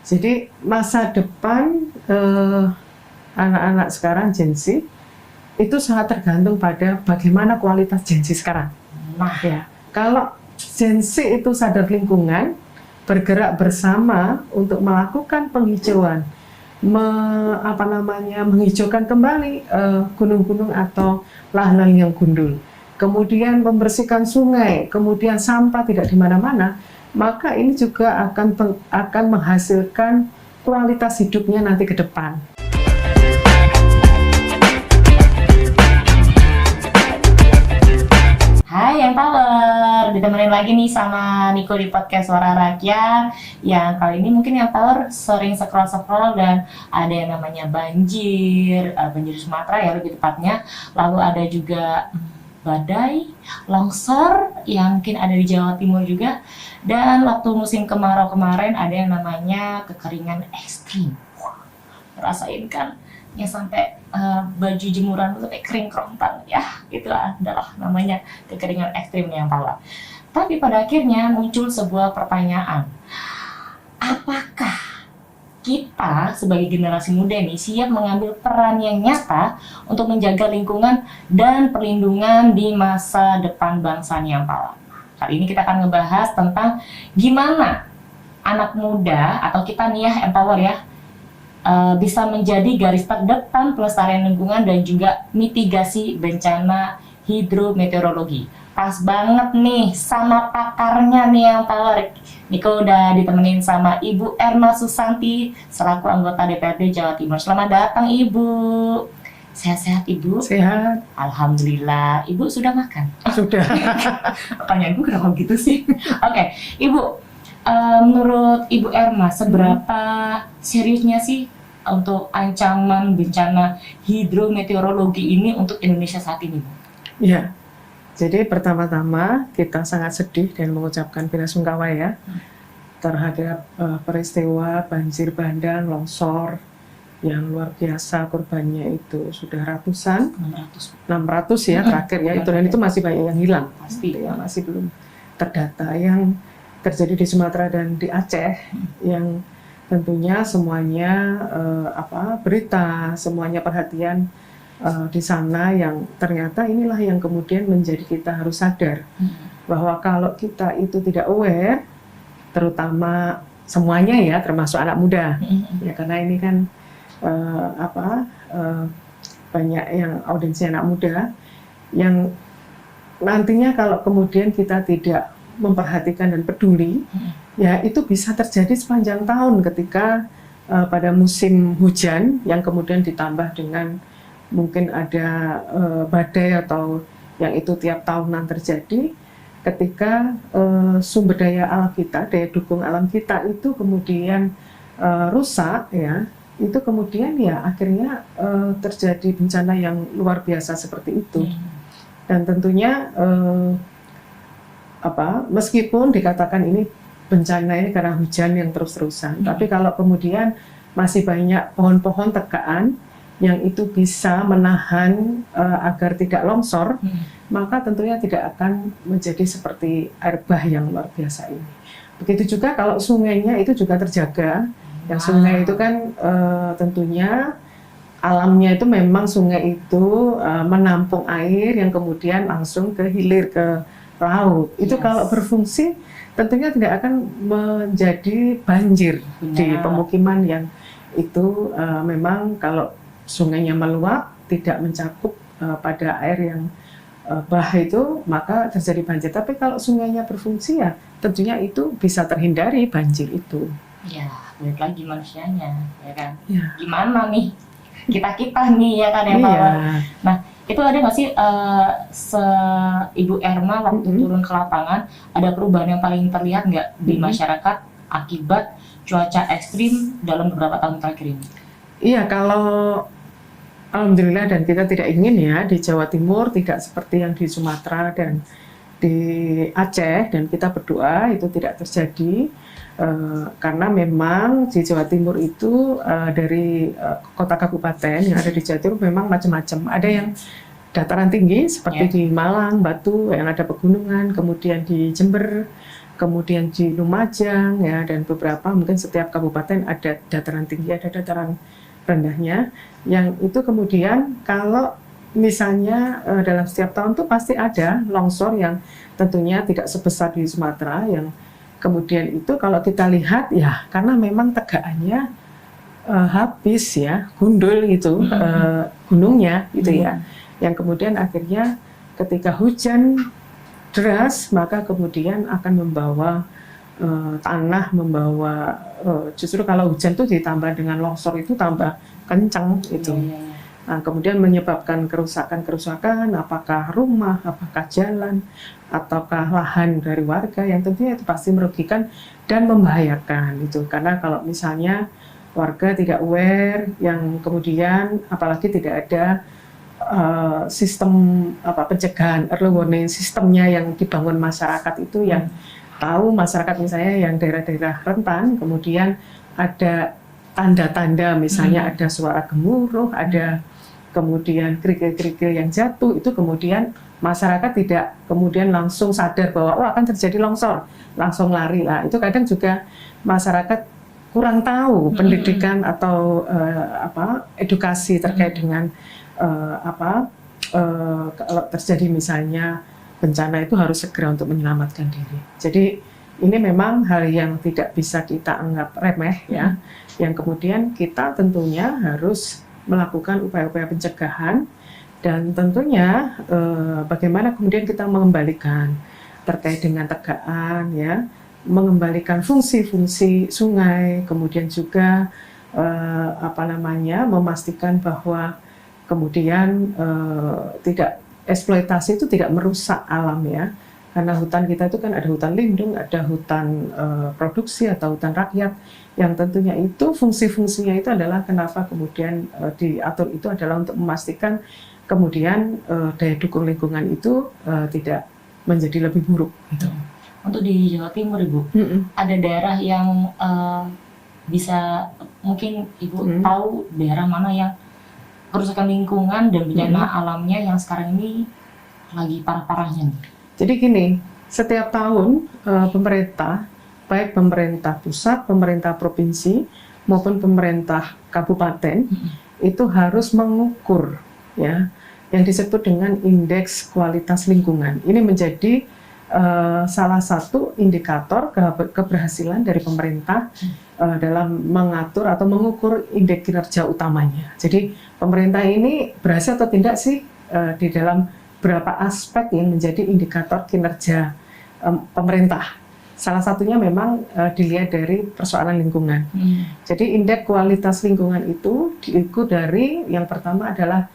Jadi masa depan anak-anak sekarang Gen Z itu sangat tergantung pada bagaimana kualitas Gen Z sekarang. Nah, Ya, kalau Gen Z itu sadar lingkungan, bergerak bersama untuk melakukan penghijauan, menghijaukan kembali gunung-gunung atau lahan-lahan yang gundul, kemudian membersihkan sungai, kemudian sampah tidak di mana-mana, maka ini juga akan menghasilkan kualitas hidupnya nanti ke depan. hai yang Power, ditemenin lagi nih sama Niko di podcast Suara Rakyat. Yang kali ini mungkin yang Power sering scroll dan ada yang namanya banjir Sumatera ya lebih tepatnya. Lalu ada juga badai, longsor yang mungkin ada di Jawa Timur juga. Dan waktu musim kemarau kemarin ada yang namanya kekeringan ekstrim. Wah, rasain kan? Ya sampai baju jemuran itu kayak kering kerontang ya, itu adalah namanya kekeringan ekstrim yang Power. Tapi pada akhirnya muncul sebuah pertanyaan, apakah kita sebagai generasi muda nih siap mengambil peran yang nyata untuk menjaga lingkungan dan perlindungan di masa depan bangsa yang Power? Kali ini kita akan ngebahas tentang gimana anak muda atau kita nih ya Empower ya bisa menjadi garis terdepan pelestarian lingkungan dan juga mitigasi bencana hidrometeorologi. Pas banget nih sama pakarnya nih yang Power. Niko udah ditemenin sama Ibu Erma Susanti selaku anggota DPRD Jawa Timur. Selamat datang Ibu. Sehat-sehat Ibu? Sehat. Alhamdulillah. Ibu sudah makan? Sudah. Pertanyaan gue kenapa gitu sih? Oke, Ibu. Menurut Ibu Erma, seberapa seriusnya sih untuk ancaman bencana hidrometeorologi ini untuk Indonesia saat ini, Bu? Ya, jadi pertama-tama kita sangat sedih dan mengucapkan belasungkawa ya terhadap peristiwa banjir bandang, longsor yang luar biasa, korbannya itu sudah ratusan, 600 ya terakhir ya, itu dan itu masih banyak yang hilang, Pasti ya, masih belum terdata yang terjadi di Sumatera dan di Aceh yang tentunya semuanya berita, semuanya perhatian di sana yang ternyata inilah yang kemudian menjadi kita harus sadar bahwa kalau kita itu tidak aware, terutama semuanya ya termasuk anak muda ya karena ini kan banyak yang audiensnya anak muda yang nantinya kalau kemudian kita tidak memperhatikan dan peduli, ya itu bisa terjadi sepanjang tahun ketika pada musim hujan yang kemudian ditambah dengan mungkin ada badai atau yang itu tiap tahunan terjadi ketika sumber daya alam kita, daya dukung alam kita itu kemudian rusak ya, itu kemudian ya akhirnya terjadi bencana yang luar biasa seperti itu. Dan tentunya meskipun dikatakan ini bencana ini karena hujan yang terus-terusan, tapi kalau kemudian masih banyak pohon-pohon tegaan yang itu bisa menahan agar tidak longsor, maka tentunya tidak akan menjadi seperti air bah yang luar biasa ini. Begitu juga kalau sungainya itu juga terjaga, yang sungai itu kan tentunya alamnya itu memang sungai itu menampung air yang kemudian langsung ke hilir ke laut. Itu kalau berfungsi tentunya tidak akan menjadi banjir di pemukiman yang itu memang kalau sungainya meluap tidak mencakup pada air yang bah itu maka terjadi banjir. Tapi kalau sungainya berfungsi ya tentunya itu bisa terhindari banjir itu. Ya, balik lagi manusianya, ya kan? Ya. Gimana nih kita nih ya kan ya Pak? Nah, itu ada nggak sih Ibu Erma waktu turun ke lapangan ada perubahan yang paling terlihat nggak di masyarakat akibat cuaca ekstrim dalam beberapa tahun terakhir ini? Iya, kalau alhamdulillah dan kita tidak ingin ya di Jawa Timur tidak seperti yang di Sumatera dan di Aceh, dan kita berdoa itu tidak terjadi karena memang di Jawa Timur itu dari kota kabupaten yang ada di Jawa Timur memang macam-macam. Ada yang dataran tinggi seperti di Malang, Batu yang ada pegunungan, kemudian di Jember kemudian di Lumajang ya, dan beberapa mungkin setiap kabupaten ada dataran tinggi, ada dataran rendahnya, yang itu kemudian kalau misalnya dalam setiap tahun tuh pasti ada longsor yang tentunya tidak sebesar di Sumatera, yang kemudian itu kalau kita lihat ya karena memang tegakannya habis ya, gundul gitu gunungnya gitu ya, yang kemudian akhirnya ketika hujan deras maka kemudian akan membawa tanah, membawa justru kalau hujan itu ditambah dengan longsor itu tambah kencang gitu. Nah, kemudian menyebabkan kerusakan-kerusakan, apakah rumah, apakah jalan, ataukah lahan dari warga, yang tentunya itu pasti merugikan dan membahayakan gitu. Karena kalau misalnya warga tidak aware, yang kemudian apalagi tidak ada sistem pencegahan, early warning sistemnya yang dibangun masyarakat itu, yang tahu masyarakat misalnya yang daerah-daerah rentan, kemudian ada tanda-tanda misalnya ada suara gemuruh, ada kemudian kerikil-kerikil yang jatuh, itu kemudian masyarakat tidak kemudian langsung sadar bahwa oh akan terjadi longsor, langsung lari lah. Itu kadang juga masyarakat kurang tahu pendidikan atau edukasi terkait dengan kalau terjadi misalnya bencana itu harus segera untuk menyelamatkan diri. Jadi ini memang hal yang tidak bisa kita anggap remeh ya, yang kemudian kita tentunya harus melakukan upaya-upaya pencegahan, dan tentunya bagaimana kemudian kita mengembalikan terkait dengan tegaan ya, mengembalikan fungsi-fungsi sungai, kemudian juga memastikan bahwa kemudian tidak eksploitasi itu tidak merusak alam ya, karena hutan kita itu kan ada hutan lindung, ada hutan produksi atau hutan rakyat, yang tentunya itu fungsi-fungsinya itu adalah kenapa kemudian diatur itu adalah untuk memastikan kemudian daya dukung lingkungan itu tidak menjadi lebih buruk gitu. Untuk di Jawa Timur Ibu, ada daerah yang bisa mungkin Ibu tahu daerah mana yang kerusakan lingkungan dan bencana alamnya yang sekarang ini lagi parah-parahnya. Jadi gini, setiap tahun pemerintah, baik pemerintah pusat, pemerintah provinsi maupun pemerintah kabupaten itu harus mengukur ya yang disebut dengan indeks kualitas lingkungan. Ini menjadi salah satu indikator keberhasilan dari pemerintah dalam mengatur atau mengukur indeks kinerja utamanya. Jadi pemerintah ini berhasil atau tidak sih di dalam berapa aspek yang menjadi indikator kinerja pemerintah. Salah satunya memang dilihat dari persoalan lingkungan. Jadi indeks kualitas lingkungan itu diukur dari yang pertama adalah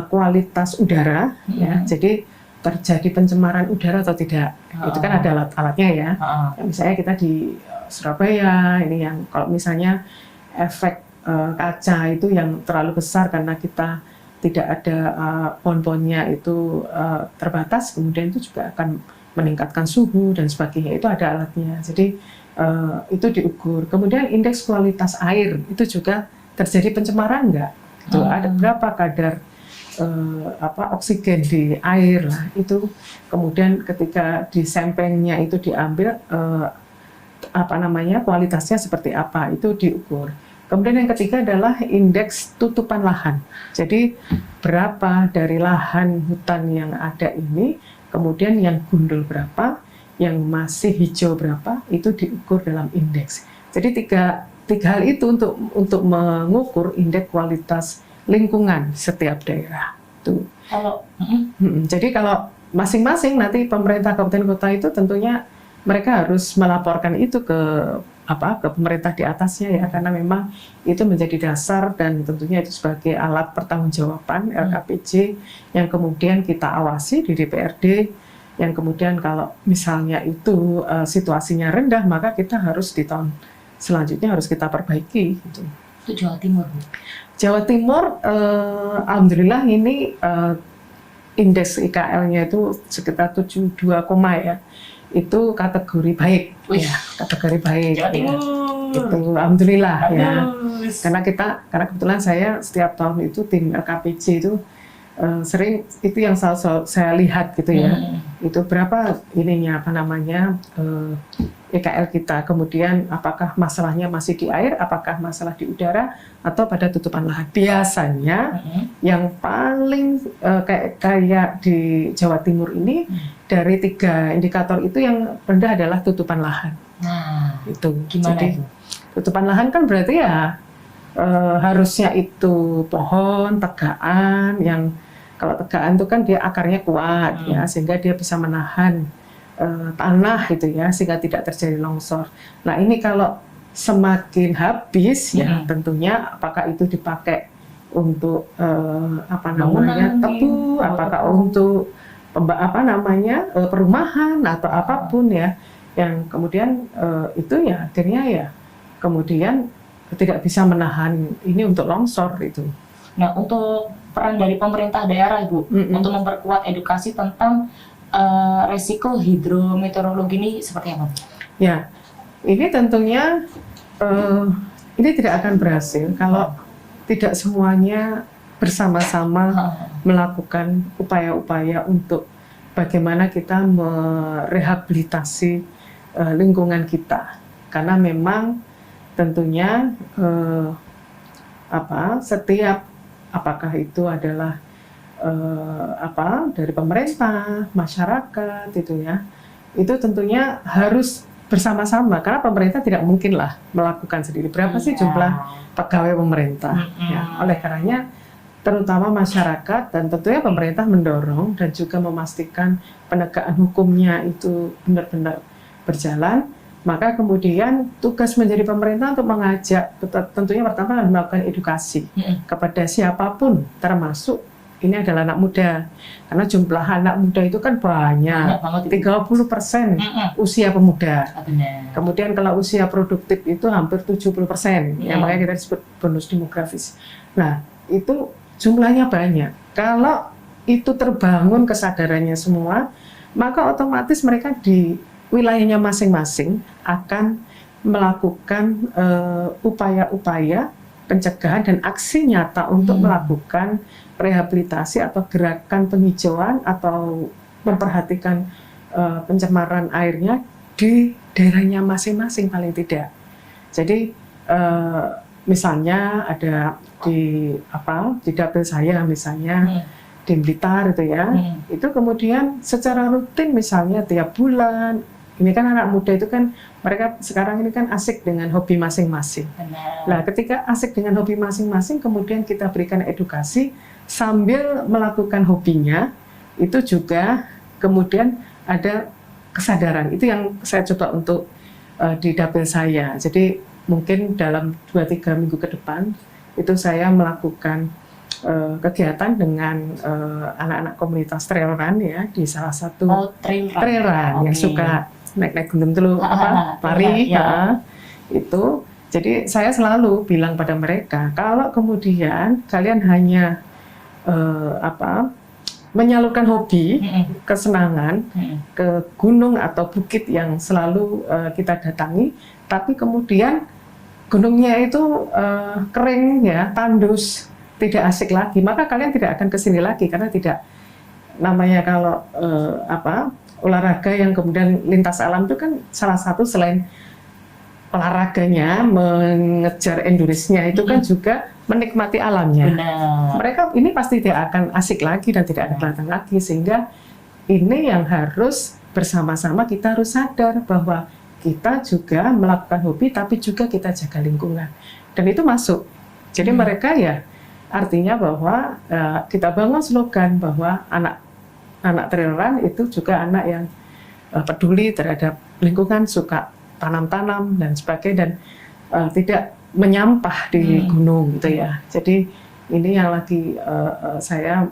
kualitas udara ya. Jadi terjadi pencemaran udara atau tidak, itu kan ada alat-alatnya ya. Misalnya kita di Surabaya ini yang kalau misalnya efek kaca itu yang terlalu besar karena kita tidak ada pohon-pohonnya itu terbatas, kemudian itu juga akan meningkatkan suhu dan sebagainya, itu ada alatnya. Jadi itu diukur. Kemudian indeks kualitas air itu juga terjadi pencemaran enggak? Itu ada berapa kadar oksigen di air lah, itu kemudian ketika disempengnya itu diambil kualitasnya seperti apa, itu diukur. Kemudian yang ketiga adalah indeks tutupan lahan. Jadi berapa dari lahan hutan yang ada ini, kemudian yang gundul berapa, yang masih hijau berapa, itu diukur dalam indeks. Jadi tiga hal itu untuk mengukur indeks kualitas lingkungan setiap daerah. Tuh. Jadi kalau masing-masing nanti pemerintah kabupaten kota itu tentunya mereka harus melaporkan itu ke pemerintah di atasnya ya, karena memang itu menjadi dasar dan tentunya itu sebagai alat pertanggungjawaban LKPJ yang kemudian kita awasi di DPRD, yang kemudian kalau misalnya itu situasinya rendah maka kita harus di tahun selanjutnya harus kita perbaiki gitu. Itu Jawa Timur, Bu. Jawa Timur, alhamdulillah ini indeks IKL-nya itu sekitar 72, ya. Itu kategori baik, ya, kategori baik. Jawa Timur. Ya. Itu alhamdulillah ya. Karena kebetulan saya setiap tahun itu tim LKPJ itu sering itu yang saya lihat gitu ya. Itu berapa ininya apa namanya EKL kita, kemudian apakah masalahnya masih di air, apakah masalah di udara atau pada tutupan lahan. Biasanya yang paling kayak di Jawa Timur ini dari 3 indikator itu yang rendah adalah tutupan lahan. Nah, Itu gimana jadi itu? tutupan lahan kan berarti ya harusnya itu pohon tegaan yang kalau tegaan itu kan dia akarnya kuat ya, sehingga dia bisa menahan tanah gitu ya, sehingga tidak terjadi longsor. Nah ini kalau semakin habis ya tentunya apakah itu dipakai untuk apa namanya tebu, apakah untuk perumahan atau apapun ya, yang kemudian itu ya akhirnya ya kemudian tidak bisa menahan ini untuk longsor itu. Nah, untuk peran dari pemerintah daerah, Ibu, untuk memperkuat edukasi tentang resiko hidrometeorologi ini seperti apa? Ya, ini tentunya ini tidak akan berhasil kalau tidak semuanya bersama-sama melakukan upaya-upaya untuk bagaimana kita merehabilitasi lingkungan kita. Karena memang tentunya setiap apakah itu adalah dari pemerintah, masyarakat itu ya, itu tentunya harus bersama-sama karena pemerintah tidak mungkinlah melakukan sendiri. Berapa sih jumlah pegawai pemerintah? Ya, oleh karenanya terutama masyarakat dan tentunya pemerintah mendorong dan juga memastikan penegakan hukumnya itu benar-benar berjalan. Maka kemudian tugas menjadi pemerintah untuk mengajak, tentunya pertama melakukan edukasi kepada siapapun, termasuk ini adalah anak muda. Karena jumlah anak muda itu kan banyak 30% usia pemuda. Kemudian kalau usia produktif itu hampir 70%, ya, makanya kita disebut bonus demografis. Nah, itu jumlahnya banyak. Kalau itu terbangun kesadarannya semua, maka otomatis mereka di wilayahnya masing-masing akan melakukan upaya-upaya pencegahan dan aksi nyata untuk melakukan rehabilitasi atau gerakan penghijauan atau memperhatikan pencemaran airnya di daerahnya masing-masing paling tidak. Jadi misalnya ada di dapil saya misalnya di Blitar itu ya, itu kemudian secara rutin misalnya tiap bulan. Ini kan anak muda itu kan mereka sekarang ini kan asik dengan hobi masing-masing. Nah, ketika asik dengan hobi masing-masing, kemudian kita berikan edukasi sambil melakukan hobinya, itu juga kemudian ada kesadaran. Itu yang saya coba untuk di dapil saya. Jadi mungkin dalam 2-3 minggu ke depan itu saya melakukan kegiatan dengan anak-anak komunitas trail run ya di salah satu trail run yang suka naik-naik gunung dulu lari itu. Jadi saya selalu bilang pada mereka kalau kemudian kalian hanya menyalurkan hobi kesenangan ke gunung atau bukit yang selalu kita datangi, tapi kemudian gunungnya itu kering ya, tandus, tidak asik lagi, maka kalian tidak akan kesini lagi karena tidak namanya kalau olahraga yang kemudian lintas alam itu kan salah satu selain olahraganya mengejar endurance-nya itu kan juga menikmati alamnya. Mereka ini pasti tidak akan asik lagi dan tidak akan datang lagi, sehingga ini yang harus bersama-sama kita harus sadar bahwa kita juga melakukan hobi tapi juga kita jaga lingkungan dan itu masuk. Jadi mereka ya artinya bahwa kita bangun slogan bahwa anak trail run itu juga anak yang peduli terhadap lingkungan, suka tanam-tanam dan sebagainya, dan tidak menyampah di gunung gitu ya. Jadi ini yang lagi saya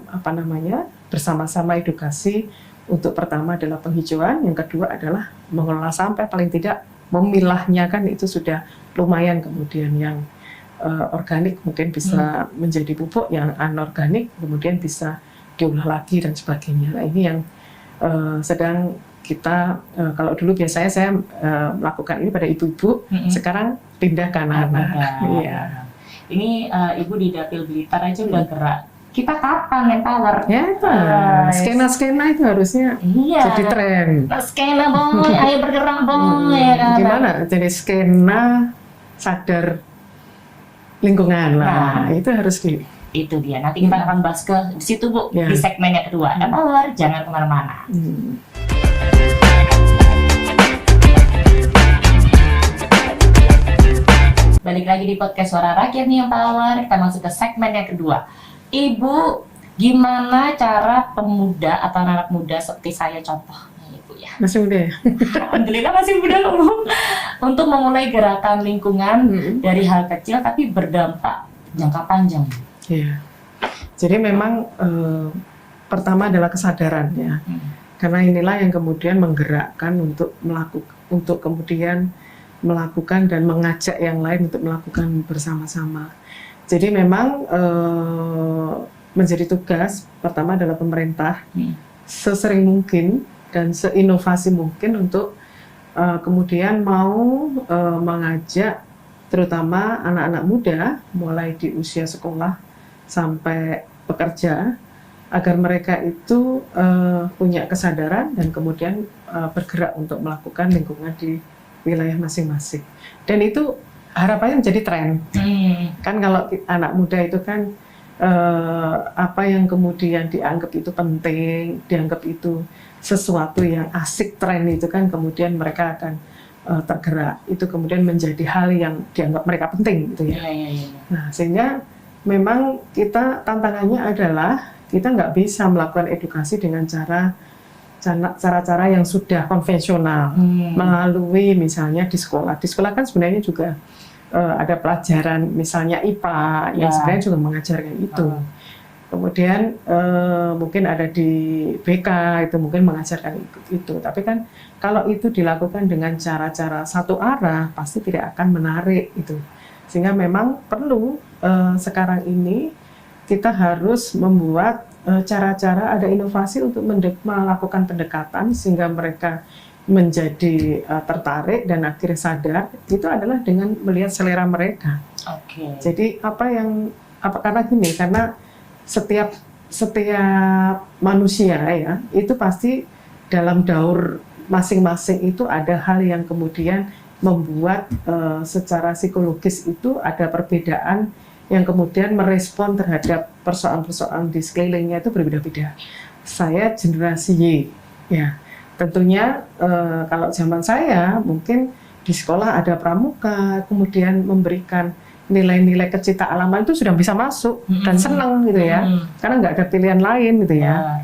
bersama-sama edukasi. Untuk pertama adalah penghijauan, yang kedua adalah mengelola sampah, paling tidak memilahnya kan itu sudah lumayan, kemudian yang organik mungkin bisa menjadi pupuk, yang anorganik kemudian bisa diolah lagi dan sebagainya. Nah, ini yang sedang kita kalau dulu biasanya saya melakukan ini pada ibu-ibu, sekarang pindah ke anak-anak. Iya. Ini Ibu di Dapil Blitar aja udah gerak kita kapan empower? Ya, skena-skena itu harusnya Iya. jadi tren. Skena boy, ayo bergerak boy, ya kan? Gimana? Jadi skena sadar lingkungan lah. Nah. Itu harus di. Itu dia. Nanti kita akan bahas ke situ Bu, Ya. di segmen yang kedua. Empower, jangan kemana-mana. Balik lagi di podcast Suara Rakyat nih Empower. Kita masuk ke segmen yang kedua. Ibu, gimana cara pemuda atau anak muda seperti saya contohnya Ibu ya? Masih muda ya? Alhamdulillah masih muda loh Bu. Untuk memulai gerakan lingkungan dari hal kecil tapi berdampak jangka panjang. Iya. Jadi memang pertama adalah kesadaran ya. Karena inilah yang kemudian menggerakkan untuk kemudian melakukan dan mengajak yang lain untuk melakukan bersama-sama. Jadi memang menjadi tugas pertama adalah pemerintah sesering mungkin dan seinovasi mungkin untuk kemudian mau mengajak terutama anak-anak muda mulai di usia sekolah sampai bekerja agar mereka itu punya kesadaran dan kemudian bergerak untuk melakukan lingkungan di wilayah masing-masing. Dan itu harapannya menjadi tren. Kan kalau anak muda itu kan apa yang kemudian dianggap itu penting, dianggap itu sesuatu yang asik, tren itu kan kemudian mereka akan tergerak. Itu kemudian menjadi hal yang dianggap mereka penting gitu ya. Nah, sehingga memang kita tantangannya adalah kita nggak bisa melakukan edukasi dengan cara-cara yang sudah konvensional melalui misalnya di sekolah. Di sekolah kan sebenarnya juga ada pelajaran misalnya IPA yang sebenarnya juga mengajarkan itu. Kemudian mungkin ada di BK itu mungkin mengajarkan itu. Tapi kan kalau itu dilakukan dengan cara-cara satu arah pasti tidak akan menarik itu. Sehingga memang perlu sekarang ini kita harus membuat cara-cara, ada inovasi untuk melakukan pendekatan sehingga mereka menjadi tertarik dan akhirnya sadar. Itu adalah dengan melihat selera mereka. Jadi karena gini, karena setiap manusia ya itu pasti dalam daur masing-masing itu ada hal yang kemudian membuat secara psikologis itu ada perbedaan yang kemudian merespon terhadap persoalan-persoalan di sekelilingnya itu berbeda-beda. Saya generasi Y, ya tentunya kalau zaman saya mungkin di sekolah ada pramuka, kemudian memberikan nilai-nilai kecita alaman itu sudah bisa masuk dan senang gitu ya, karena nggak ada pilihan lain gitu ya.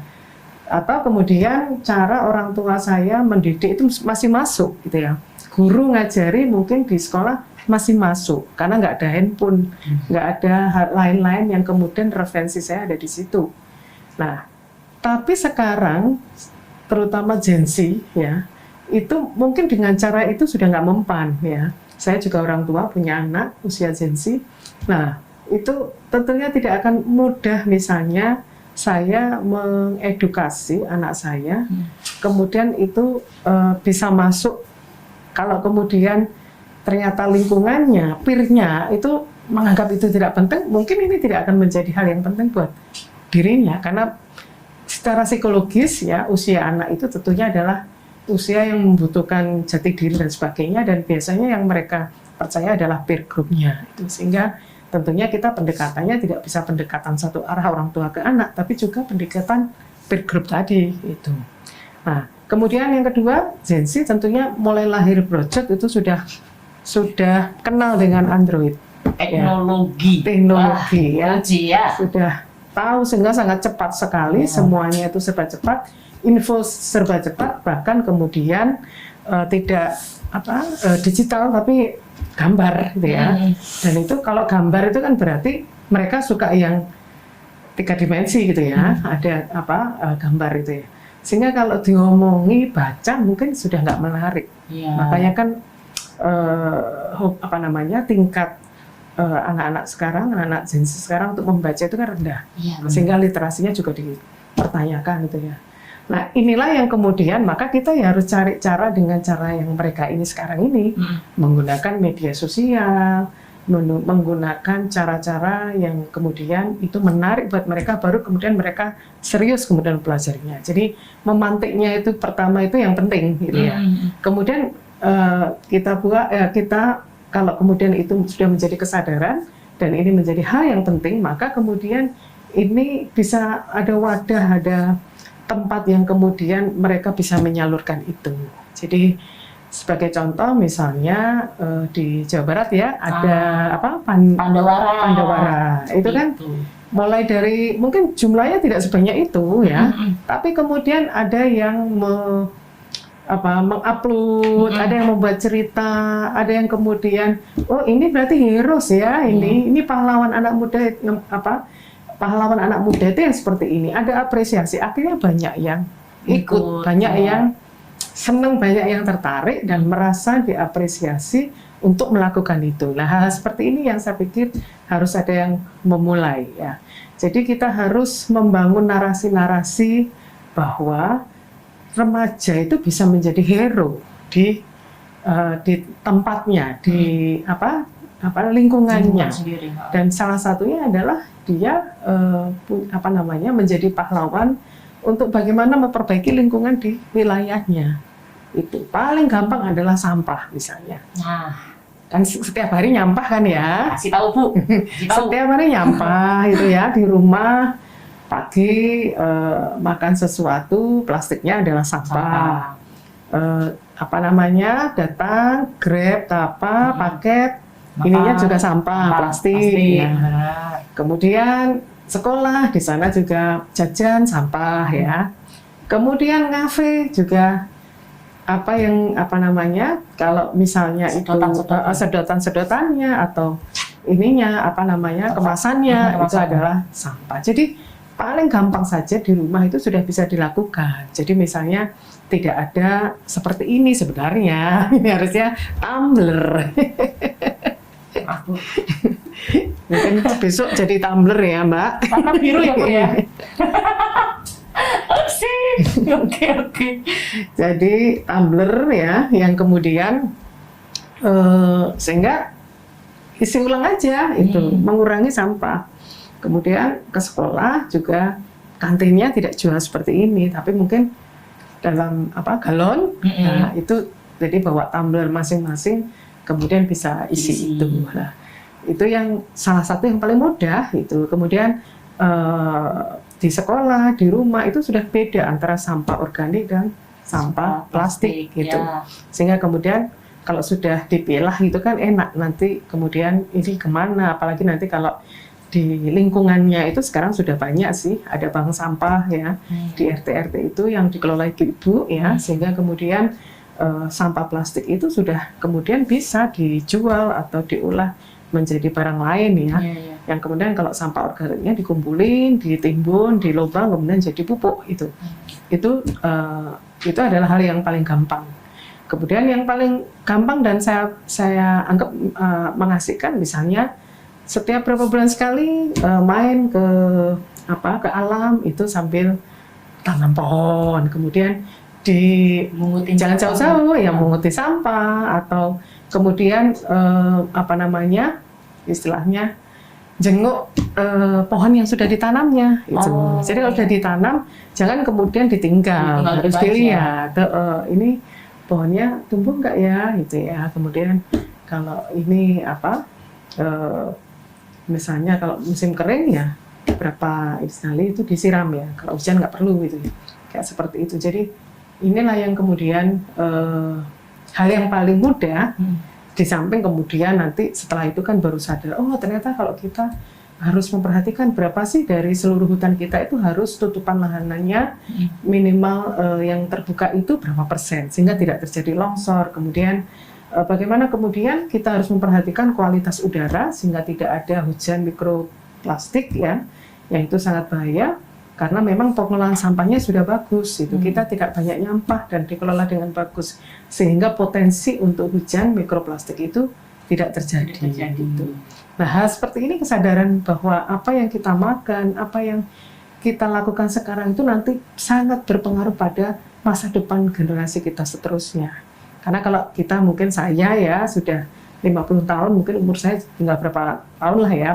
Atau kemudian cara orang tua saya mendidik itu masih masuk gitu ya. Guru ngajari mungkin di sekolah masih masuk karena nggak ada handphone, nggak ada hal lain-lain yang kemudian referensi saya ada di situ. Nah, tapi sekarang terutama Gen Z ya, itu mungkin dengan cara itu sudah nggak mempan ya. Saya juga orang tua punya anak usia Gen Z. Nah, itu tentunya tidak akan mudah misalnya saya mengedukasi anak saya, kemudian itu bisa masuk kalau kemudian ternyata lingkungannya, peer-nya itu menganggap itu tidak penting, mungkin ini tidak akan menjadi hal yang penting buat dirinya karena secara psikologis ya usia anak itu tentunya adalah usia yang membutuhkan jati diri dan sebagainya dan biasanya yang mereka percaya adalah peer group-nya itu sehingga tentunya kita pendekatannya tidak bisa pendekatan satu arah orang tua ke anak tapi juga pendekatan peer group tadi itu. Nah, kemudian yang kedua Gen Z tentunya mulai lahir project itu sudah kenal dengan Android teknologi ya sudah tahu sehingga sangat cepat sekali semuanya itu serba cepat, info serba cepat, bahkan kemudian tidak digital tapi gambar gitu ya. Dan itu kalau gambar itu kan berarti mereka suka yang 3 dimensi gitu ya, ada gambar itu ya. Sehingga kalau diomongi baca mungkin sudah nggak menarik. Makanya kan tingkat anak-anak sekarang, anak-anak Gen Z sekarang untuk membaca itu kan rendah, sehingga literasinya juga dipertanyakan gitu ya. Nah inilah yang kemudian maka kita ya harus cari cara dengan cara yang mereka ini sekarang ini menggunakan media sosial, menggunakan cara-cara yang kemudian itu menarik buat mereka, baru kemudian mereka serius kemudian belajarnya. Jadi memantiknya itu pertama itu yang penting gitu ya. Kemudian kita kalau kemudian itu sudah menjadi kesadaran dan ini menjadi hal yang penting, maka kemudian ini bisa ada wadah, ada tempat yang kemudian mereka bisa menyalurkan itu. Jadi sebagai contoh misalnya di Jawa Barat ya ada Pandawara. Itu kan mulai dari mungkin jumlahnya tidak sebanyak itu ya, tapi kemudian ada yang mengupload, ada yang membuat cerita, ada yang kemudian ini berarti heroes ya, ini pahlawan anak muda pahlawan anak muda itu yang seperti ini, ada apresiasi, akhirnya banyak yang ikut, banyak yang senang, banyak yang tertarik dan merasa diapresiasi untuk melakukan itu. Nah, hal seperti ini yang saya pikir harus ada yang memulai ya. Jadi kita harus membangun narasi-narasi bahwa remaja itu bisa menjadi hero di tempatnya, di lingkungannya. Dan salah satunya adalah dia menjadi pahlawan untuk bagaimana memperbaiki lingkungan di wilayahnya. Itu paling gampang adalah sampah misalnya. Nah, kan setiap hari nyampah kan ya. kasih tahu Bu. Setiap hari nyampah itu ya di rumah. Pagi makan sesuatu, plastiknya adalah sampah. Datang Grab, paket, ininya juga sampah, plastik. Ya. Kemudian sekolah, di sana juga jajan sampah ya. Kemudian ngafe juga kalau misalnya sedotan-sedotannya atau kemasannya itu adalah sampah. Jadi paling gampang saja di rumah itu sudah bisa dilakukan. Jadi misalnya tidak ada seperti ini sebenarnya, ini harusnya tumbler. Mungkin besok jadi tumbler ya Mbak. Warna biru ya Bu ya. Oke. Jadi tumbler ya, yang kemudian sehingga isi ulang aja itu, mengurangi sampah. Kemudian ke sekolah juga kantinnya tidak jual seperti ini, tapi mungkin dalam galon. Nah, itu jadi bawa tumbler masing-masing, kemudian bisa isi itu. Nah, itu yang salah satu yang paling mudah itu. Kemudian di sekolah, di rumah itu sudah beda antara sampah organik dan sampah plastik gitu. Ya. Sehingga kemudian kalau sudah dipilah itu kan enak, nanti kemudian ini kemana, apalagi nanti kalau di lingkungannya itu sekarang sudah banyak sih, ada bank sampah ya di RT-RT itu yang dikelola ibu-ibu ya, sehingga kemudian sampah plastik itu sudah kemudian bisa dijual atau diolah menjadi barang lain ya. Yang kemudian kalau sampah organiknya dikumpulin, ditimbun, di lubang kemudian jadi pupuk itu adalah hal yang paling gampang. Kemudian yang paling gampang dan saya anggap mengasihkan misalnya setiap berapa bulan sekali main ke alam itu sambil tanam pohon, kemudian jangan jauh-jauh ya menguti sampah, atau kemudian istilahnya jenguk pohon yang sudah ditanamnya itu. Jadi kalau sudah ditanam jangan kemudian ditinggal, harus dilihat ini pohonnya tumbuh nggak ya gitu ya. Kemudian kalau ini misalnya kalau musim kering ya berapa kali itu disiram ya, kalau hujan nggak perlu gitu ya, kayak seperti itu. Jadi inilah yang kemudian hal yang paling mudah, di samping kemudian nanti setelah itu kan baru sadar, oh ternyata kalau kita harus memperhatikan berapa sih dari seluruh hutan kita itu harus tutupan lahanannya minimal yang terbuka itu berapa persen sehingga tidak terjadi longsor. Kemudian bagaimana kemudian kita harus memperhatikan kualitas udara sehingga tidak ada hujan mikroplastik ya, yang itu sangat bahaya karena memang pengelolaan sampahnya sudah bagus itu. Kita tidak banyak nyampah dan dikelola dengan bagus sehingga potensi untuk hujan mikroplastik itu tidak terjadi. Gitu. Nah, hal seperti ini kesadaran bahwa apa yang kita makan, apa yang kita lakukan sekarang itu nanti sangat berpengaruh pada masa depan generasi kita seterusnya. Karena kalau kita mungkin saya ya sudah 50 tahun, mungkin umur saya tinggal berapa tahun lah ya.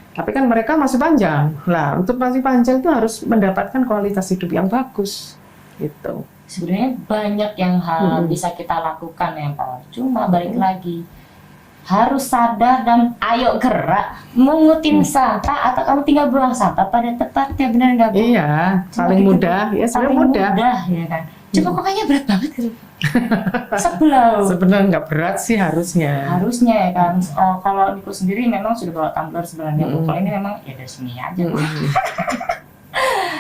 Tapi kan mereka masih panjang. Lah, untuk masih panjang itu harus mendapatkan kualitas hidup yang bagus gitu. Sebenarnya banyak yang bisa kita lakukan ya Pak. Cuma balik lagi harus sadar dan ayo gerak mengutin sampah atau kamu tinggal buang sampah pada tempatnya, benar nggak Bu? Iya, paling mudah ya, sebenarnya mudah ya kan. Cuma kok kayaknya berat banget gitu. Sebelah. Sebenarnya nggak berat sih harusnya. Harusnya ya kan. Oh, kalau Niko sendiri memang sudah bawa tumbler sebenarnya. Kalau ini memang ya dari sini aja.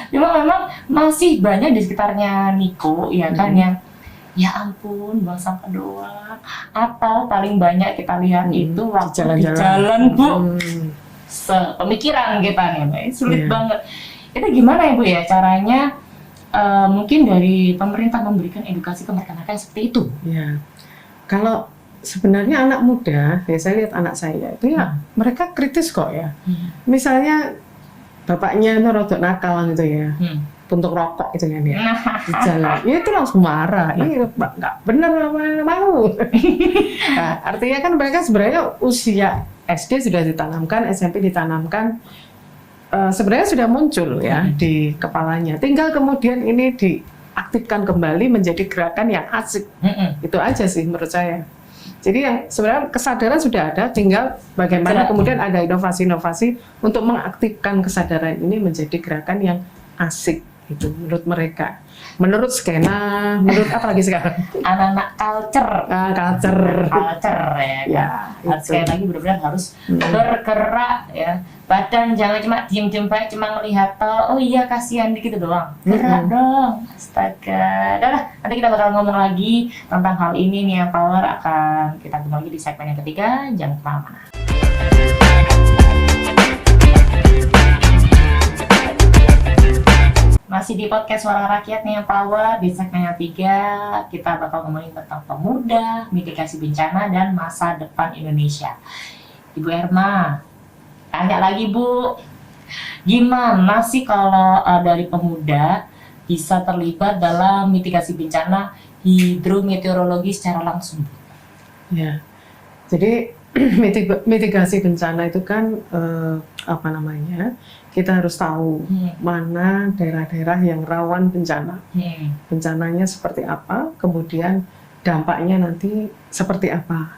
Cuma memang masih banyak di sekitarnya Niko ya kan yang ya ampun buang sampah doang. Atau paling banyak kita lihat itu waktu di jalan Bu. Pemikiran kita nih, sulit banget. Itu gimana ya Bu ya caranya? Mungkin dari pemerintah memberikan edukasi ke mereka-mereka seperti itu. Ya, kalau sebenarnya anak muda, ya saya lihat anak saya itu ya mereka kritis kok ya. Misalnya bapaknya itu rodok nakal gitu ya, puntuk rokok gitu kan ya di jalan, ya itu langsung marah. Ini nggak benar mau. Nah, artinya kan mereka sebenarnya usia SD sudah ditanamkan, SMP ditanamkan. Sebenarnya sudah muncul ya di kepalanya. Tinggal kemudian ini diaktifkan kembali menjadi gerakan yang asik. Itu aja sih menurut saya. Jadi yang sebenarnya kesadaran sudah ada, tinggal bagaimana kemudian ada inovasi-inovasi untuk mengaktifkan kesadaran ini menjadi gerakan yang asik itu menurut mereka. Menurut skena, menurut apa lagi sekarang? Anak-anak culture ya. Harus sekali lagi benar-benar harus bergerak ya. Badan jangan cuma diem-diem baik, cuma melihat oh iya kasihan dikit doang. Gerak dong. Astaga. Udah, nanti kita bakal ngomong lagi tentang hal ini nih yang Power akan kita ketemu lagi di segmen yang ketiga. Jangan kemana-mana. Masih di podcast Suara Rakyat nih yang Power, di segmen yang 3 kita bakal ngomongin tentang pemuda, mitigasi bencana, dan masa depan Indonesia. Ibu Erma, tanya lagi Bu, gimana sih kalau dari pemuda bisa terlibat dalam mitigasi bencana hidrometeorologi secara langsung? Ya, jadi mitigasi bencana itu kan kita harus tahu mana daerah-daerah yang rawan bencana, bencananya seperti apa, kemudian dampaknya nanti seperti apa,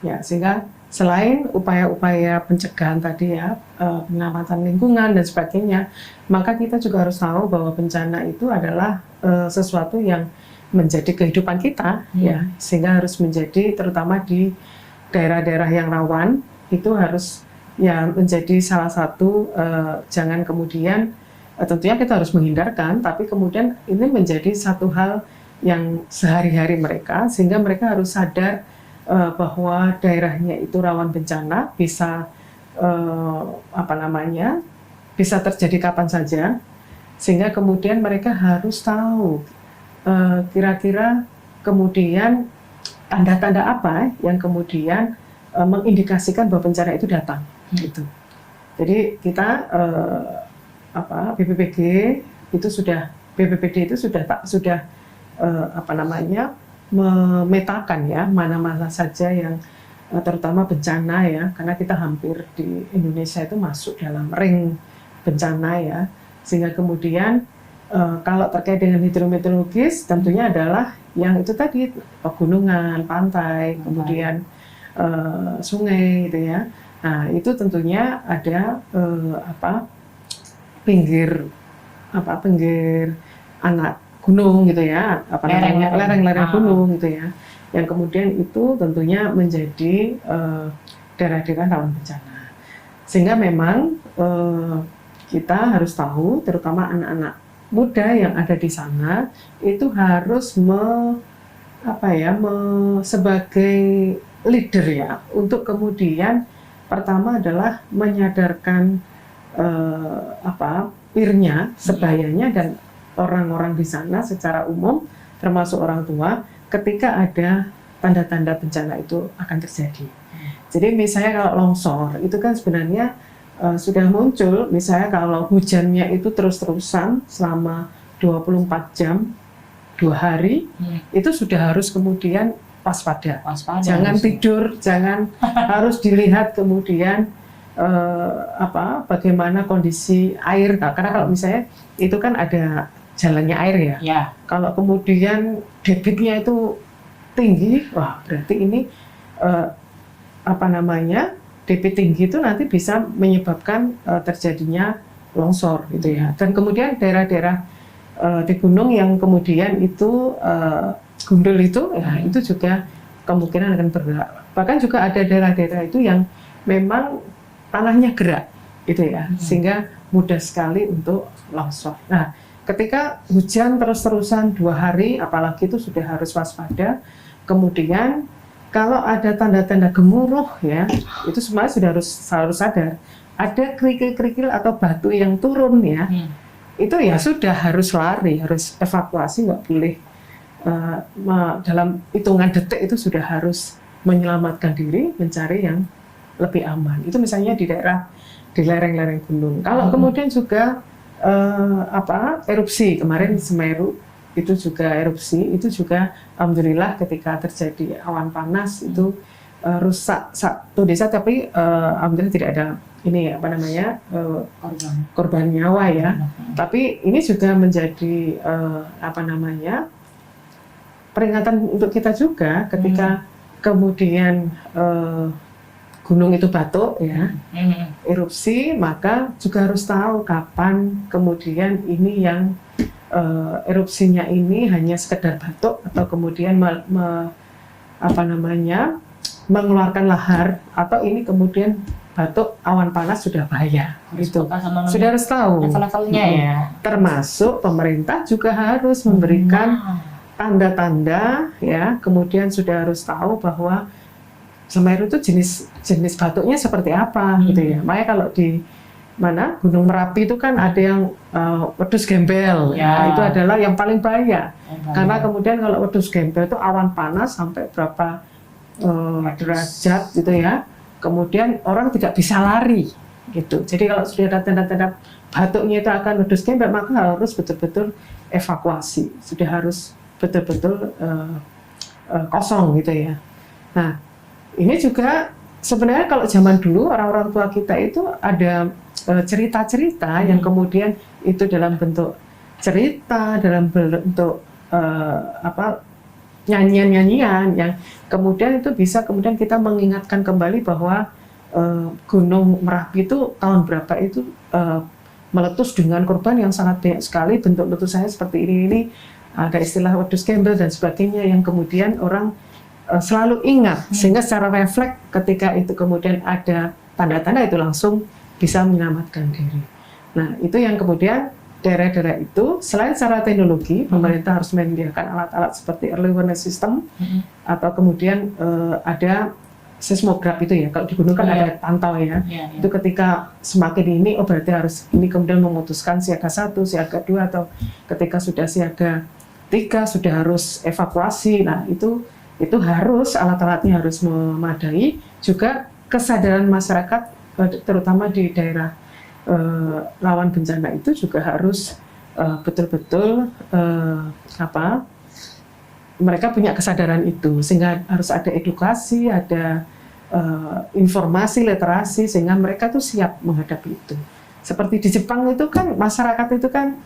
ya sehingga selain upaya-upaya pencegahan tadi ya, penyelamatan lingkungan dan sebagainya, maka kita juga harus tahu bahwa bencana itu adalah sesuatu yang menjadi kehidupan kita, ya sehingga harus menjadi terutama di daerah-daerah yang rawan itu harus ya menjadi salah satu, jangan kemudian tentunya kita harus menghindarkan, tapi kemudian ini menjadi satu hal yang sehari-hari mereka, sehingga mereka harus sadar bahwa daerahnya itu rawan bencana, bisa bisa terjadi kapan saja, sehingga kemudian mereka harus tahu kira-kira kemudian tanda-tanda apa yang kemudian mengindikasikan bahwa bencana itu datang. Gitu. Jadi kita BPPD itu sudah memetakan ya mana-mana saja yang terutama bencana ya, karena kita hampir di Indonesia itu masuk dalam ring bencana ya, sehingga kemudian kalau terkait dengan hidrometeorologis tentunya adalah yang itu tadi pegunungan, pantai, kemudian sungai gitu ya. Nah, itu tentunya ada pinggir anak gunung gitu ya, lereng-lereng gunung gitu ya. Yang kemudian itu tentunya menjadi daerah-daerah rawan bencana. Sehingga memang kita harus tahu, terutama anak-anak muda yang ada di sana itu harus sebagai leader ya, untuk kemudian pertama adalah menyadarkan peer-nya, sebayanya dan orang-orang di sana secara umum, termasuk orang tua, ketika ada tanda-tanda bencana itu akan terjadi. Jadi misalnya kalau longsor, itu kan sebenarnya sudah muncul, misalnya kalau hujannya itu terus-terusan selama 24 jam, 2 hari, itu sudah harus kemudian waspada. Waspada. Jangan tidur, jangan harus dilihat kemudian bagaimana kondisi air. Nah, karena kalau misalnya itu kan ada jalannya air ya. Ya. Kalau kemudian debitnya itu tinggi, wah berarti ini debit tinggi itu nanti bisa menyebabkan terjadinya longsor gitu ya. Dan kemudian daerah-daerah di gunung yang kemudian itu gundul itu, ya itu juga kemungkinan akan bergerak. Bahkan juga ada daerah-daerah itu yang memang tanahnya gerak gitu ya, sehingga mudah sekali untuk longsor. Nah, ketika hujan terus-terusan 2 hari, apalagi itu sudah harus waspada. Kemudian kalau ada tanda-tanda gemuruh ya, itu semuanya sudah harus sadar. Ada kerikil-kerikil atau batu yang turun ya, itu ya sudah harus lari, harus evakuasi, nggak boleh dalam hitungan detik itu sudah harus menyelamatkan diri, mencari yang lebih aman. Itu misalnya di lereng-lereng gunung. Kalau kemudian juga erupsi kemarin Semeru itu juga erupsi, itu juga alhamdulillah ketika terjadi awan panas itu rusak satu desa, tapi alhamdulillah tidak ada korban nyawa ya. Tapi ini juga menjadi peringatan untuk kita juga ketika kemudian gunung itu batuk ya, erupsi, maka juga harus tahu kapan kemudian ini yang erupsinya ini hanya sekedar batuk atau kemudian mengeluarkan lahar, atau ini kemudian batuk awan panas sudah bahaya. Itu sudah harus tahu. Level-levelnya ya. Termasuk pemerintah juga harus memberikan tanda-tanda ya, kemudian sudah harus tahu bahwa Semeru itu jenis batuknya seperti apa gitu ya. Makanya kalau di Gunung Merapi itu kan ada yang wedus gembel, ya. Itu adalah yang paling bahaya. Karena kemudian kalau wedus gembel itu awan panas sampai berapa derajat gitu ya. Kemudian orang tidak bisa lari gitu. Jadi kalau sudah ada tanda-tanda batuknya itu akan wedus gembel, maka harus betul-betul evakuasi. Sudah harus betul-betul kosong gitu ya. Nah, ini juga sebenarnya kalau zaman dulu orang-orang tua kita itu ada cerita-cerita yang kemudian itu dalam bentuk cerita, dalam bentuk nyanyian-nyanyian yang kemudian itu bisa kemudian kita mengingatkan kembali bahwa Gunung Merapi itu tahun berapa itu meletus dengan korban yang sangat banyak sekali, bentuk letusannya seperti ini, ada istilah wedus gembel dan sebagainya yang kemudian orang selalu ingat, sehingga secara refleks ketika itu kemudian ada tanda-tanda itu langsung bisa menyelamatkan diri. Nah, itu yang kemudian daerah-daerah itu selain secara teknologi, pemerintah harus menyediakan alat-alat seperti early warning system, atau kemudian ada seismograf itu ya. Kalau di gunung kan ada pantau ya. Itu ketika semakin ini, berarti harus ini kemudian memutuskan siaga 1, siaga 2, atau ketika sudah siaga 3 sudah harus evakuasi. Nah, itu harus alat-alatnya harus memadai, juga kesadaran masyarakat terutama di daerah rawan bencana itu juga harus betul-betul mereka punya kesadaran itu, sehingga harus ada edukasi, ada informasi, literasi, sehingga mereka tuh siap menghadapi itu. Seperti di Jepang itu kan masyarakat itu kan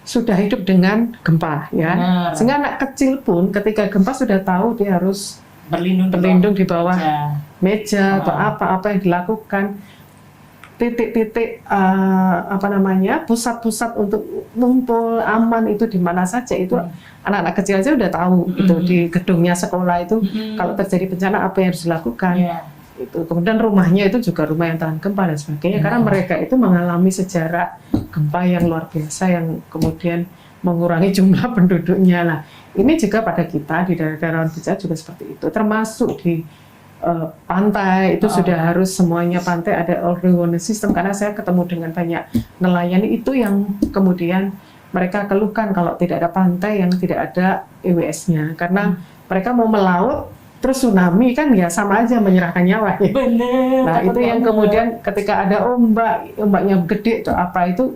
sudah hidup dengan gempa ya. Sehingga anak kecil pun ketika gempa sudah tahu dia harus berlindung di bawah meja atau apa yang dilakukan. Titik-titik pusat-pusat untuk ngumpul aman itu di mana saja, itu anak-anak kecil aja udah tahu itu di gedungnya sekolah itu kalau terjadi bencana apa yang harus dilakukan. Itu kemudian rumahnya itu juga rumah yang tahan gempa dan sebagainya, karena mereka itu mengalami sejarah gempa yang luar biasa yang kemudian mengurangi jumlah penduduknya. Nah, ini juga pada kita di daerah-daerah rawan bencana juga seperti itu, termasuk di pantai itu sudah harus semuanya pantai ada early warning system, karena saya ketemu dengan banyak nelayan itu yang kemudian mereka keluhkan kalau tidak ada pantai yang tidak ada EWS-nya, karena mereka mau melaut terus tsunami kan ya sama aja menyerahkan nyawa ya. Nah itu yang kemudian ketika ada ombaknya gede atau apa itu,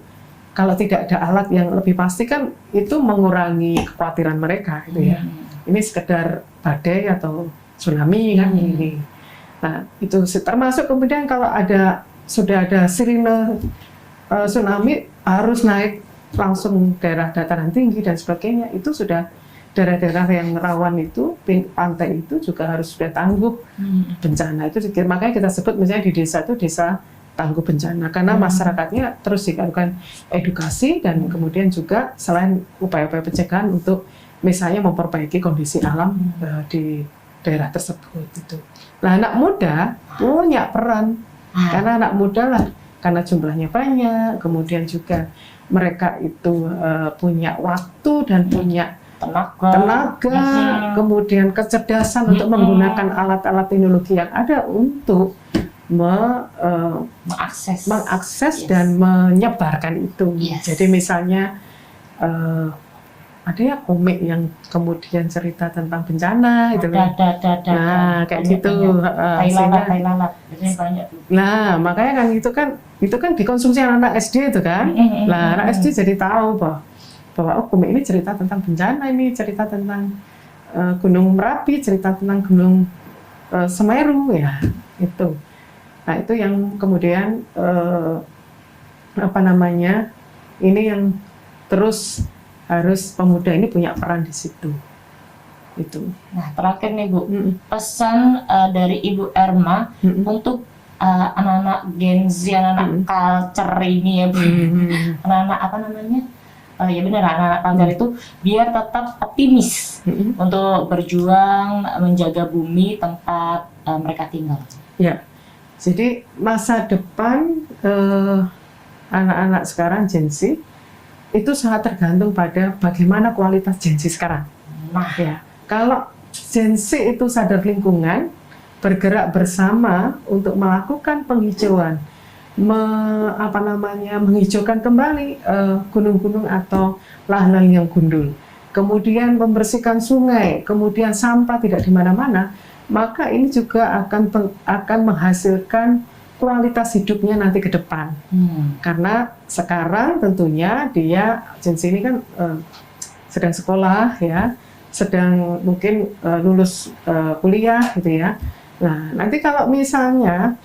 kalau tidak ada alat yang lebih pasti kan itu mengurangi kekhawatiran mereka itu ya. Ini sekedar badai atau tsunami kan ini. Nah itu termasuk kemudian kalau sudah ada sirine tsunami harus naik langsung daerah dataran tinggi dan sebagainya, itu sudah daerah-daerah yang rawan itu, pantai itu juga harus sudah tangguh bencana itu. Makanya kita sebut misalnya di desa itu desa tangguh bencana, karena masyarakatnya terus dilakukan edukasi dan kemudian juga selain upaya-upaya pencegahan untuk misalnya memperbaiki kondisi alam di daerah tersebut itu. Nah anak muda punya peran, karena anak muda lah, karena jumlahnya banyak, kemudian juga mereka itu punya waktu dan punya tenaga, kemudian kecerdasan untuk menggunakan alat-alat teknologi yang ada untuk mengakses dan menyebarkan itu. Jadi misalnya ada ya komik yang kemudian cerita tentang bencana itu. Nah kayak gitu. Nah makanya kan itu kan dikonsumsi anak SD itu kan. Nah anak SD jadi tahu bahwa oh komik ini cerita tentang bencana, ini cerita tentang Gunung Merapi, cerita tentang Gunung Semeru ya itu. Nah itu yang kemudian ini yang terus harus pemuda ini punya peran di situ. Itu. Nah terakhir nih Bu, pesan dari Ibu Erma untuk anak-anak Gen Z, anak-anak culture ini ya Bu, anak-anak apa namanya? Ya benar, anak-anak culture itu biar tetap optimis untuk berjuang menjaga bumi tempat mereka tinggal. Ya, jadi masa depan anak-anak sekarang Gen Z itu sangat tergantung pada bagaimana kualitas Gen Z sekarang. Nah, ya, kalau Gen Z itu sadar lingkungan, bergerak bersama untuk melakukan penghijauan, menghijaukan kembali gunung-gunung atau lahan-lahan yang gundul, kemudian membersihkan sungai, kemudian sampah tidak di mana-mana, maka ini juga akan menghasilkan kualitas hidupnya nanti ke depan. Karena sekarang tentunya Gen Z ini kan sedang sekolah ya, sedang mungkin lulus kuliah gitu ya. Nah nanti kalau misalnya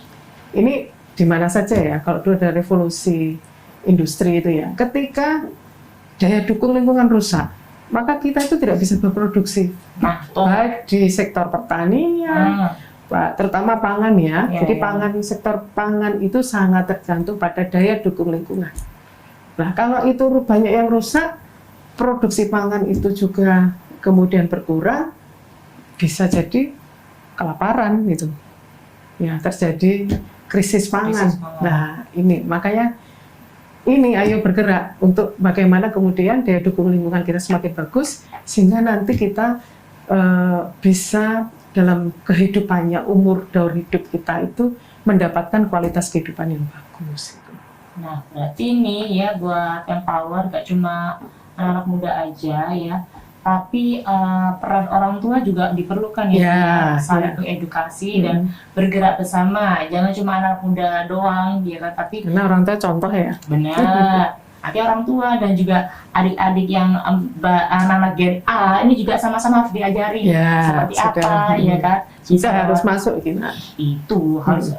ini di mana saja ya, kalau dulu ada revolusi industri itu ya, ketika daya dukung lingkungan rusak, maka kita itu tidak bisa berproduksi. Baik di sektor pertanian, terutama pangan ya. Jadi sektor pangan itu sangat tergantung pada daya dukung lingkungan. Nah kalau itu banyak yang rusak, produksi pangan itu juga kemudian berkurang, bisa jadi kelaparan gitu. Ya terjadi krisis pangan. Nah ini makanya ayo bergerak untuk bagaimana kemudian daya dukung lingkungan kita semakin bagus sehingga nanti kita bisa dalam kehidupannya, daur hidup kita itu mendapatkan kualitas kehidupan yang bagus. Nah, berarti ini ya buat empower gak cuma anak muda aja ya, tapi peran orang tua juga diperlukan ya, saling mengedukasi dan bergerak bersama. Jangan cuma anak muda doang, ya kan? Tapi karena orang tua contoh ya. Benar. Tapi orang tua dan juga adik-adik yang anak-anak Gen A ini juga sama-sama harus diajari seperti apa, ya kan? Kita harus masuk gimana? Itu harus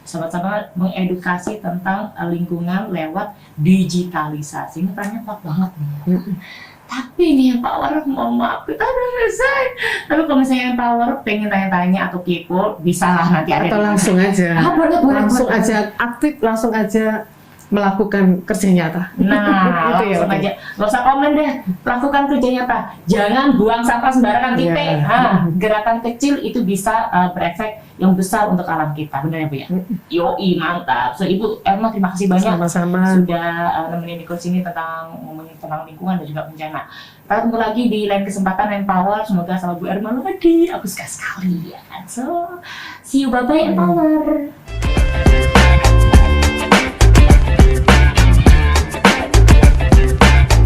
sama-sama mengedukasi tentang lingkungan lewat digitalisasi. Ini perannya kuat banget nih. Tapi nih yang power, mohon maaf, kita udah selesai. Tapi kalau misalnya yang power pengen tanya-tanya atau kepo, bisa lah nanti ada. Atau langsung aja. Langsung aja aktif, langsung aja melakukan kerja nyata. Nah, langsung aja. Gak usah komen deh, lakukan kerja nyata. Jangan buang sampah sembarangan titik. Gerakan kecil itu bisa berefek yang besar untuk alam kita. Benar ya Bu ya? Yoi, mantap. So Ibu Erma terima kasih banyak sudah nemenin di sini ngomongin tentang lingkungan dan juga bencana. Kita tunggu lagi di lain kesempatan Empower. Semoga sama Bu Erma lagi. Aku suka sekali ya kan. So, see you, bye-bye Empower.